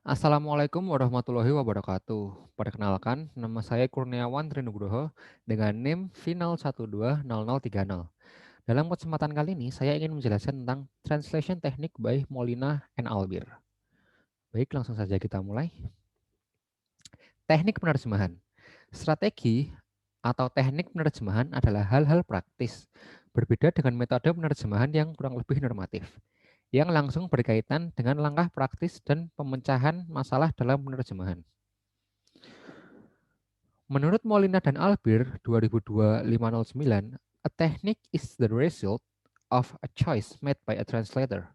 Assalamualaikum warahmatullahi wabarakatuh. Perkenalkan, nama saya Kurniawan Trinugroho dengan NIM final 120030. Dalam kesempatan kali ini, saya ingin menjelaskan tentang Translation Technique by Molina and Albir. Baik, langsung saja kita mulai. Teknik penerjemahan. Strategi atau teknik penerjemahan adalah hal-hal praktis, berbeda dengan metode penerjemahan yang kurang lebih normatif, yang langsung berkaitan dengan langkah praktis dan pemecahan masalah dalam penerjemahan. Menurut Molina dan Albir 2002-509, a technique is the result of a choice made by a translator.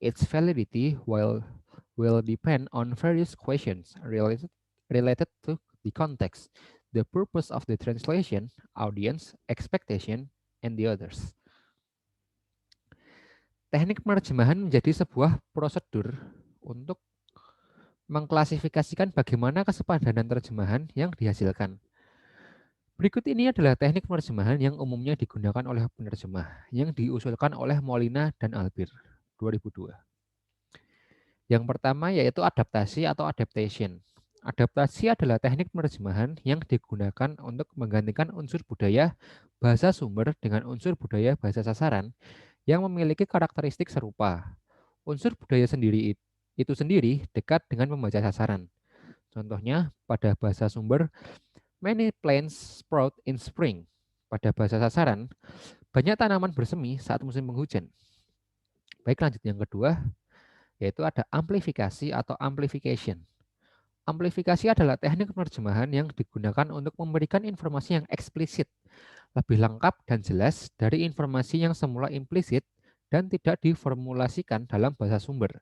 Its validity will depend on various questions related to the context, the purpose of the translation, audience, expectation, and the others. Teknik penerjemahan menjadi sebuah prosedur untuk mengklasifikasikan bagaimana kesepadanan terjemahan yang dihasilkan. Berikut ini adalah teknik penerjemahan yang umumnya digunakan oleh penerjemah yang diusulkan oleh Molina dan Albir 2002. Yang pertama yaitu adaptasi atau adaptation. Adaptasi adalah teknik penerjemahan yang digunakan untuk menggantikan unsur budaya bahasa sumber dengan unsur budaya bahasa sasaran yang memiliki karakteristik serupa. Unsur budaya sendiri itu sendiri dekat dengan pembaca sasaran. Contohnya pada bahasa sumber many plants sprout in spring. Pada bahasa sasaran, banyak tanaman bersemi saat musim penghujan. Baik, lanjut yang kedua, yaitu ada amplifikasi atau amplification. Amplifikasi adalah teknik penerjemahan yang digunakan untuk memberikan informasi yang eksplisit, lebih lengkap dan jelas dari informasi yang semula implisit dan tidak diformulasikan dalam bahasa sumber,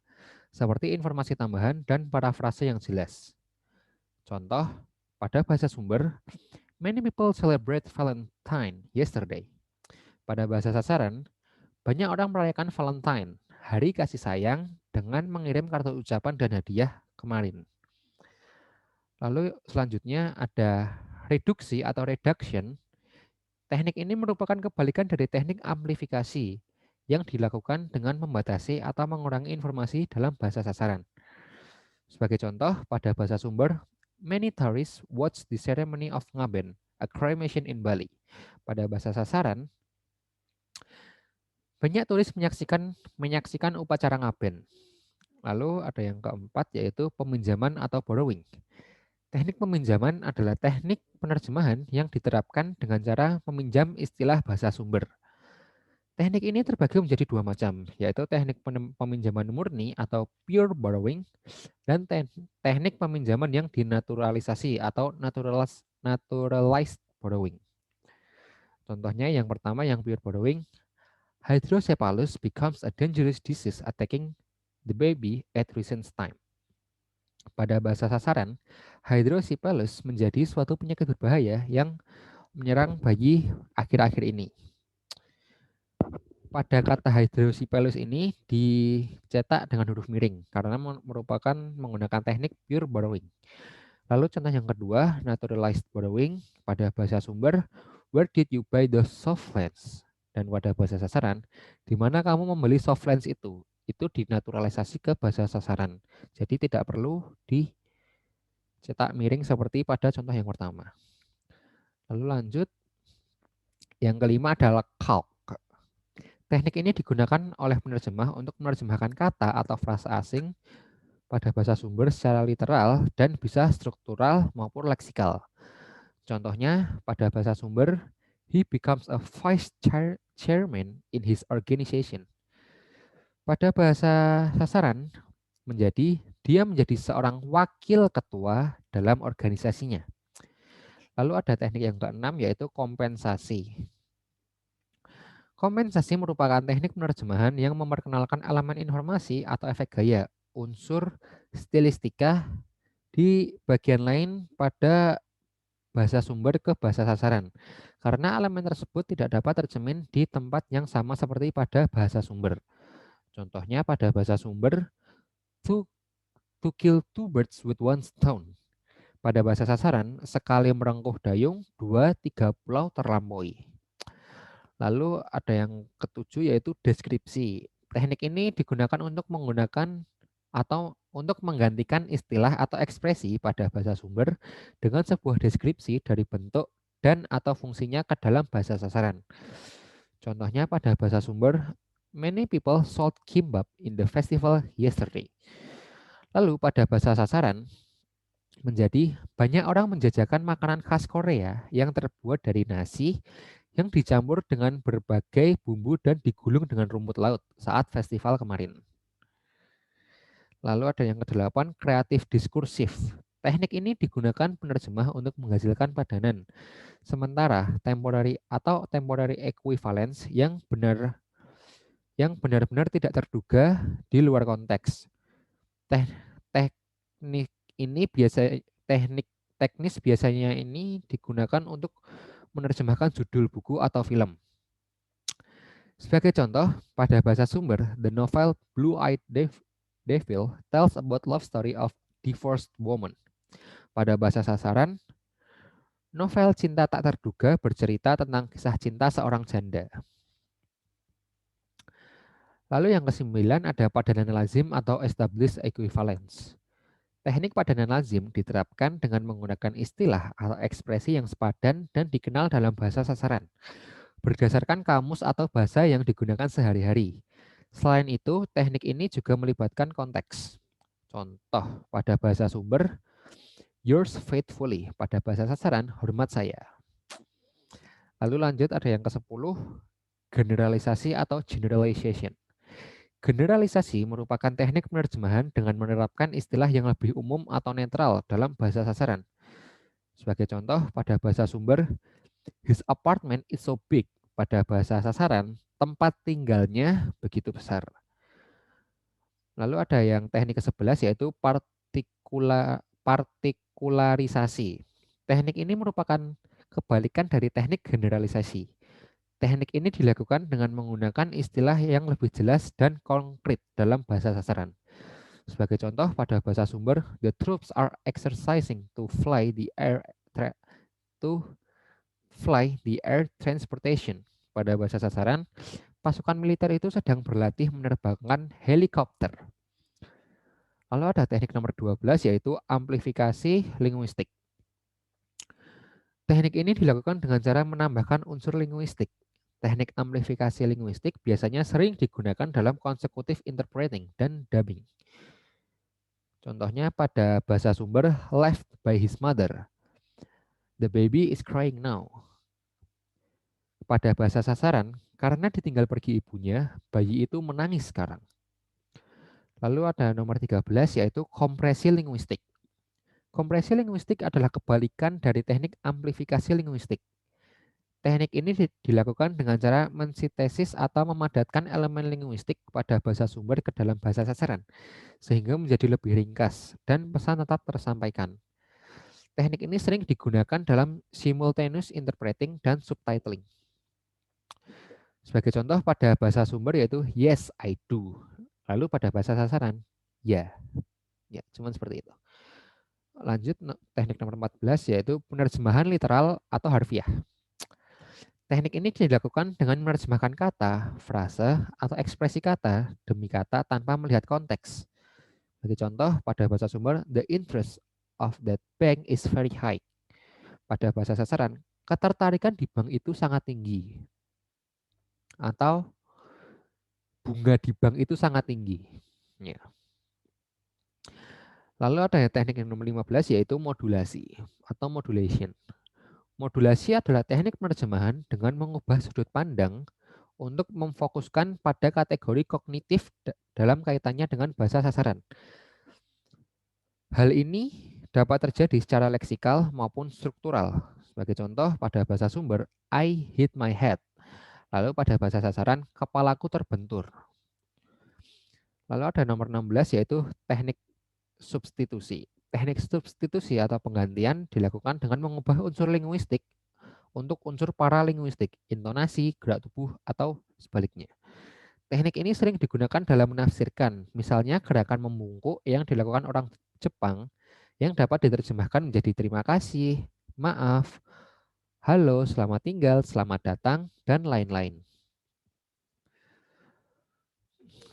seperti informasi tambahan dan parafrase yang jelas. Contoh, pada bahasa sumber, many people celebrate Valentine yesterday. Pada bahasa sasaran, banyak orang merayakan Valentine, hari kasih sayang, dengan mengirim kartu ucapan dan hadiah kemarin. Lalu selanjutnya ada reduksi atau reduction. Teknik ini merupakan kebalikan dari teknik amplifikasi yang dilakukan dengan membatasi atau mengurangi informasi dalam bahasa sasaran. Sebagai contoh, pada bahasa sumber, many tourists watch the ceremony of Ngaben, a cremation in Bali. Pada bahasa sasaran, banyak turis menyaksikan upacara Ngaben. Lalu ada yang keempat yaitu peminjaman atau borrowing. Teknik peminjaman adalah teknik penerjemahan yang diterapkan dengan cara meminjam istilah bahasa sumber. Teknik ini terbagi menjadi dua macam, yaitu teknik peminjaman murni atau pure borrowing dan teknik peminjaman yang dinaturalisasi atau naturalized borrowing. Contohnya yang pertama yang pure borrowing, hydrocephalus becomes a dangerous disease attacking the baby at recent time. Pada bahasa sasaran, hydrocephalus menjadi suatu penyakit berbahaya yang menyerang bayi akhir-akhir ini. Pada kata hydrocephalus ini dicetak dengan huruf miring karena merupakan menggunakan teknik pure borrowing. Lalu contoh yang kedua, naturalized borrowing pada bahasa sumber, where did you buy the soft lens? Dan pada bahasa sasaran, di mana kamu membeli soft lens itu? Itu dinaturalisasi ke bahasa sasaran. Jadi tidak perlu dicetak miring seperti pada contoh yang pertama. Lalu lanjut, yang kelima adalah calc. Teknik ini digunakan oleh penerjemah untuk menerjemahkan kata atau frasa asing pada bahasa sumber secara literal dan bisa struktural maupun leksikal. Contohnya pada bahasa sumber, he becomes a vice chairman in his organization. Pada bahasa sasaran, dia menjadi seorang wakil ketua dalam organisasinya. Lalu ada teknik yang keenam yaitu kompensasi. Kompensasi merupakan teknik penerjemahan yang memperkenalkan elemen informasi atau efek gaya, unsur stilistika di bagian lain pada bahasa sumber ke bahasa sasaran. Karena elemen tersebut tidak dapat tercermin di tempat yang sama seperti pada bahasa sumber. Contohnya pada bahasa sumber, to, to kill two birds with one stone. Pada bahasa sasaran, sekali merengkuh dayung, 2-3 pulau terlampaui. Lalu ada yang ketujuh yaitu deskripsi. Teknik ini digunakan untuk menggunakan atau untuk menggantikan istilah atau ekspresi pada bahasa sumber dengan sebuah deskripsi dari bentuk dan atau fungsinya ke dalam bahasa sasaran. Contohnya pada bahasa sumber, many people sold kimbap in the festival yesterday. Lalu pada bahasa sasaran, menjadi banyak orang menjajakan makanan khas Korea yang terbuat dari nasi yang dicampur dengan berbagai bumbu dan digulung dengan rumput laut saat festival kemarin. Lalu ada yang kedelapan, kreatif diskursif. Teknik ini digunakan penerjemah untuk menghasilkan padanan. Sementara temporary equivalence yang benar-benar tidak terduga di luar konteks. Teh, teknik ini teknik teknis biasanya ini digunakan untuk menerjemahkan judul buku atau film. Sebagai contoh, pada bahasa sumber, the novel Blue-Eyed Devil tells about love story of divorced woman. Pada bahasa sasaran, novel Cinta Tak Terduga bercerita tentang kisah cinta seorang janda. Lalu yang kesembilan ada padanan lazim atau established equivalence. Teknik padanan lazim diterapkan dengan menggunakan istilah atau ekspresi yang sepadan dan dikenal dalam bahasa sasaran, berdasarkan kamus atau bahasa yang digunakan sehari-hari. Selain itu, teknik ini juga melibatkan konteks. Contoh, pada bahasa sumber, yours faithfully. Pada bahasa sasaran, hormat saya. Lalu lanjut ada yang ke-10, generalisasi atau generalization. Generalisasi merupakan teknik penerjemahan dengan menerapkan istilah yang lebih umum atau netral dalam bahasa sasaran. Sebagai contoh, pada bahasa sumber, his apartment is so big. Pada bahasa sasaran, tempat tinggalnya begitu besar. Lalu ada yang teknik ke-11 yaitu partikularisasi. Teknik ini merupakan kebalikan dari teknik generalisasi. Teknik ini dilakukan dengan menggunakan istilah yang lebih jelas dan konkret dalam bahasa sasaran. Sebagai contoh, pada bahasa sumber, the troops are exercising to fly the air transportation. Pada bahasa sasaran, pasukan militer itu sedang berlatih menerbangkan helikopter. Lalu ada teknik nomor 12 yaitu amplifikasi linguistik. Teknik ini dilakukan dengan cara menambahkan unsur linguistik. Teknik amplifikasi linguistik biasanya sering digunakan dalam consecutive interpreting dan dubbing. Contohnya pada bahasa sumber left by his mother. The baby is crying now. Pada bahasa sasaran, karena ditinggal pergi ibunya, bayi itu menangis sekarang. Lalu ada nomor 13 yaitu kompresi linguistik. Kompresi linguistik adalah kebalikan dari teknik amplifikasi linguistik. Teknik ini dilakukan dengan cara mensintesis atau memadatkan elemen linguistik pada bahasa sumber ke dalam bahasa sasaran, sehingga menjadi lebih ringkas dan pesan tetap tersampaikan. Teknik ini sering digunakan dalam simultaneous interpreting dan subtitling. Sebagai contoh pada bahasa sumber yaitu yes, I do. Lalu pada bahasa sasaran, ya. Ya, cuman seperti itu. Lanjut teknik nomor 14 yaitu penerjemahan literal atau harfiah. Teknik ini dilakukan dengan menerjemahkan kata, frase, atau ekspresi kata demi kata tanpa melihat konteks. Bagi contoh, pada bahasa sumber, the interest of that bank is very high. Pada bahasa sasaran, ketertarikan di bank itu sangat tinggi. Atau bunga di bank itu sangat tinggi. Ya. Lalu ada teknik yang nomor 15 yaitu modulasi atau modulation. Modulasi adalah teknik penerjemahan dengan mengubah sudut pandang untuk memfokuskan pada kategori kognitif dalam kaitannya dengan bahasa sasaran. Hal ini dapat terjadi secara leksikal maupun struktural. Sebagai contoh, pada bahasa sumber, I hit my head. Lalu pada bahasa sasaran, kepalaku terbentur. Lalu ada nomor 16 yaitu teknik substitusi. Teknik substitusi atau penggantian dilakukan dengan mengubah unsur linguistik untuk unsur paralinguistik, intonasi, gerak tubuh, atau sebaliknya. Teknik ini sering digunakan dalam menafsirkan, misalnya gerakan membungkuk yang dilakukan orang Jepang yang dapat diterjemahkan menjadi terima kasih, maaf, halo, selamat tinggal, selamat datang, dan lain-lain.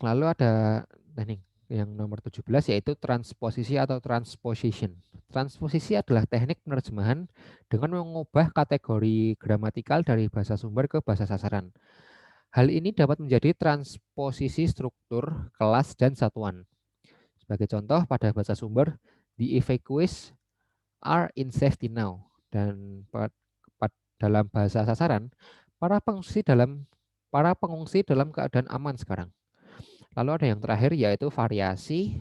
Lalu ada teknik Yang nomor 17 yaitu transposisi atau transposition. Transposisi adalah teknik penerjemahan dengan mengubah kategori gramatikal dari bahasa sumber ke bahasa sasaran. Hal ini dapat menjadi transposisi struktur, kelas, dan satuan. Sebagai contoh, pada bahasa sumber, the evacuees are in safety now. Dan dalam bahasa sasaran, para pengungsi dalam keadaan aman sekarang. Lalu ada yang terakhir yaitu variasi.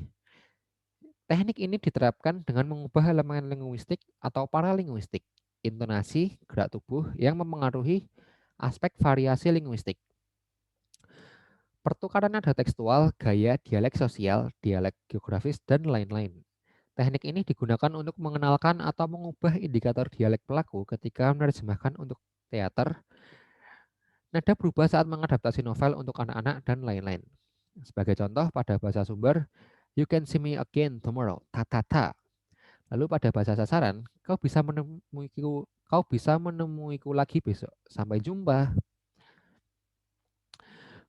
Teknik ini diterapkan dengan mengubah elemen linguistik atau paralinguistik, intonasi, gerak tubuh yang mempengaruhi aspek variasi linguistik. Pertukaran nada tekstual, gaya, dialek sosial, dialek geografis, dan lain-lain. Teknik ini digunakan untuk mengenalkan atau mengubah indikator dialek pelaku ketika menerjemahkan untuk teater. Nada berubah saat mengadaptasi novel untuk anak-anak, dan lain-lain. Sebagai contoh, pada bahasa sumber, you can see me again tomorrow, ta-ta-ta. Lalu pada bahasa sasaran, kau bisa menemuiku lagi besok. Sampai jumpa.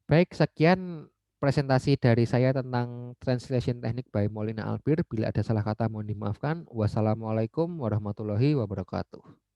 Baik, sekian presentasi dari saya tentang translation teknik by Molina Albir. Bila ada salah kata mohon dimaafkan. Wassalamualaikum warahmatullahi wabarakatuh.